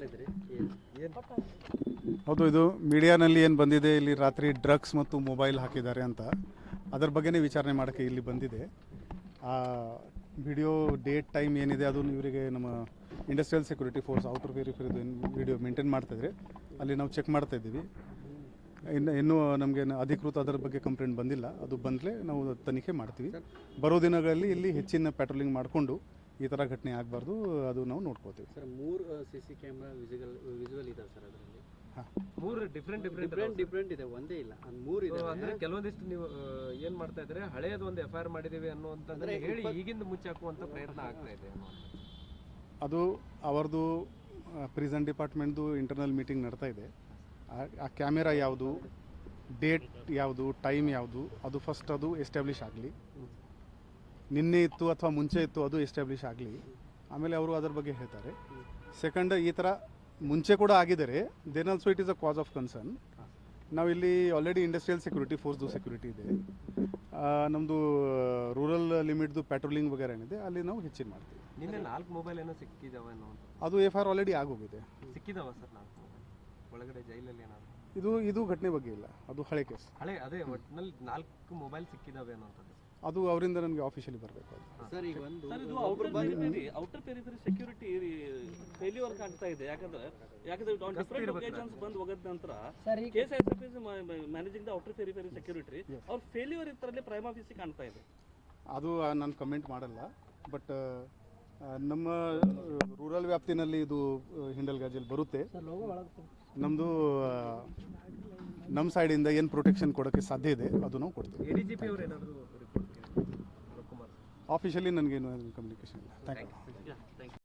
ಮಾಡಿದ್ರಿ ಏನು ಹೌದು, ಇದು ಮೀಡಿಯಾನಲ್ಲಿ ಏನು ಬಂದಿದೆ, ಇಲ್ಲಿ ರಾತ್ರಿ ಡ್ರಗ್ಸ್ ಮತ್ತು ಮೊಬೈಲ್ ಹಾಕಿದ್ದಾರೆ ಅಂತ, ಅದರ ಬಗ್ಗೆನೇ ವಿಚಾರಣೆ ಮಾಡೋಕ್ಕೆ ಇಲ್ಲಿ ಬಂದಿದೆ. ಆ ವಿಡಿಯೋ ಡೇಟ್ ಟೈಮ್ ಏನಿದೆ ಅದು ಇವರಿಗೆ ನಮ್ಮ ಇಂಡಸ್ಟ್ರಿಯಲ್ ಸೆಕ್ಯೂರಿಟಿ ಫೋರ್ಸ್ ಔಟರ್ ವೆರಿಫೈದು ವಿಡಿಯೋ ಮೇಂಟೈನ್ ಮಾಡ್ತಾಯಿದ್ರೆ ಅಲ್ಲಿ ನಾವು ಚೆಕ್ ಮಾಡ್ತಾಯಿದ್ದೀವಿ. ಇನ್ನೂ ನಮಗೆ ಅಧಿಕೃತ ಅದರ ಬಗ್ಗೆ ಕಂಪ್ಲೇಂಟ್ ಬಂದಿಲ್ಲ. ಅದು ಬಂದರೆ ನಾವು ತನಿಖೆ ಮಾಡ್ತೀವಿ. ಬರೋ ದಿನಗಳಲ್ಲಿ ಇಲ್ಲಿ ಹೆಚ್ಚಿನ ಪ್ಯಾಟ್ರೋಲಿಂಗ್ ಮಾಡಿಕೊಂಡು ಈ ಥರ ಘಟನೆ ಆಗಬಾರ್ದು, ಅದು ನಾವು ನೋಡ್ಕೋತೀವಿ. ಸರ್ 3 CC ಕ್ಯಾಮ್ರಾ ವಿಜುವಲ್ ಇದೆ ಸರ್ ಅದರಲ್ಲಿ. ಹಾಂ, 3 ಡಿಫ್ರೆಂಟ್ ಇದೆ, ಒಂದೇ ಇಲ್ಲ, 3 ಇದೆ. ಅಂದ್ರೆ ಕೆಲವೊಂದಿಷ್ಟು ನೀವು ಏನು ಮಾಡ್ತಾ ಇದ್ರೆ ಹಳೆಯದು ಒಂದು FIR ಮಾಡಿದ್ದೀವಿ ಅನ್ನುವಂಥದ್ದನ್ನ ಹೇಳಿ ಈಗಿಂದ ಮುಚ್ಚಾಕುವಂಥ ಪ್ರಯತ್ನ ಆಗ್ತಾ ಇದೆ. ಅದು ಅವರದು ಪ್ರಿಸನ್ ಡಿಪಾರ್ಟ್ಮೆಂಟ್ದು ಇಂಟರ್ನಲ್ ಮೀಟಿಂಗ್ ನಡ್ತಾ ಇದೆ. ಆ ಕ್ಯಾಮೆರಾ ಯಾವುದು, ಡೇಟ್ ಯಾವುದು, ಟೈಮ್ ಯಾವುದು, ಅದು ಫಸ್ಟ್ ಅದು ಎಸ್ಟಾಬ್ಲಿಷ್ ಆಗಲಿ. ನಿನ್ನೆ ಇತ್ತು ಅಥವಾ ಮುಂಚೆ ಇತ್ತು ಅದು ಎಸ್ಟಾಬ್ಲಿಷ್ ಆಗಲಿ, ಆಮೇಲೆ ಅವರು ಅದರ ಬಗ್ಗೆ ಹೇಳ್ತಾರೆ. ಸೆಕೆಂಡ್, ಈ ಥರ ಮುಂಚೆ ಕೂಡ ಆಗಿದ್ದಾರೆ, then also it is a cause of concern. ನಾವಿಲ್ಲಿ ಆಲ್ರೆಡಿ ಇಂಡಸ್ಟ್ರಿಯಲ್ ಸೆಕ್ಯೂರಿಟಿ ಫೋರ್ಸ್ದು ಸೆಕ್ಯೂರಿಟಿ ಇದೆ. ನಮ್ಮದು ರೂರಲ್ ಲಿಮಿಟ್ದು ಪ್ಯಾಟ್ರೋಲಿಂಗ್ ವಗೇರೆ ಏನಿದೆ ಅಲ್ಲಿ ನಾವು ಹೆಚ್ಚಿನ ಮಾಡ್ತೀವಿ. ನಿನ್ನೆ 4 ಮೊಬೈಲ್ ಏನೋ ಸಿಕ್ಕಿದಾವ ಅನ್ನೋ ಅದು FIR ಆಲ್ರೆಡಿ ಆಗೋಗಿದೆ. ಸಿಕ್ಕಿದಾವ ಸರ್ 4 ಮೊಬೈಲ್ ಒಳಗಡೆ ಜೈಲಲ್ಲಿ ಏನಾದ್ರು? ಇದು ಘಟನೆ ಬಗ್ಗೆ ಇಲ್ಲ, ಅದು ಹಳೆ ಕೇಸ್. ಅದೇ ಒಟ್ಟಿನಲ್ಲಿ 4 ಮೊಬೈಲ್ ಸಿಕ್ಕಿದಾವೆ ಅನ್ನೋಂಥದ್ದು ಅದು ಅವರಿಂದ ನನಗೆ ಆಫಿಷಿಯಲಿ ಬರಬೇಕು. ಸರ್ ಈಗ ಒಂದು ಔಟರ್ ಪೆರಿಫೆರಿ ಸೆಕ್ಯೂರಿಟಿ ಫೇಲ್ಯೂರ್ ಕಾಣ್ತಾ ಇದೆ. ಯಾಕಂದ್ರೆ ಡಿಫರೆಂಟ್ ಒಕೇಶನ್ಸ್ ಬಂದು ಹೋಗದ ನಂತರ KSISF is managing the outer periphery security, ಅವ್ರ ಫೇಲ್ಯೂರ್ ಇದರಲ್ಲಿ ಪ್ರೈಮ್ ಆಫೀಸಿಗೆ ಕಾಣ್ತಾ ಇದೆ. ಅದು ನಾನು ಕಮೆಂಟ್ ಮಾಡಲ್ಲ. ಬಟ್ ನಮ್ಮ ರೂರಲ್ ವ್ಯಾಪ್ತಿನಲ್ಲಿ ಇದು ಹಿಂಡಲ್ ಗಾಜಲ್ಲಿ ಬರುತ್ತೆ. ನಮ್ಮದು ನಮ್ಮ ಸೈಡಿಂದ ಏನು ಪ್ರೊಟೆಕ್ಷನ್ ಕೊಡೋಕ್ಕೆ ಸಾಧ್ಯ ಇದೆ ಅದು ನಾವು ಕೊಡ್ತೀವಿ. ADGP ಅವರು ಏನಾದರೂ ರಿಪೋರ್ಟ್ ಆಫಿಷಿಯಲಿ ನನಗೇನು ಕಮ್ಯುನಿಕೇಷನ್ ಇಲ್ಲ. Thank you.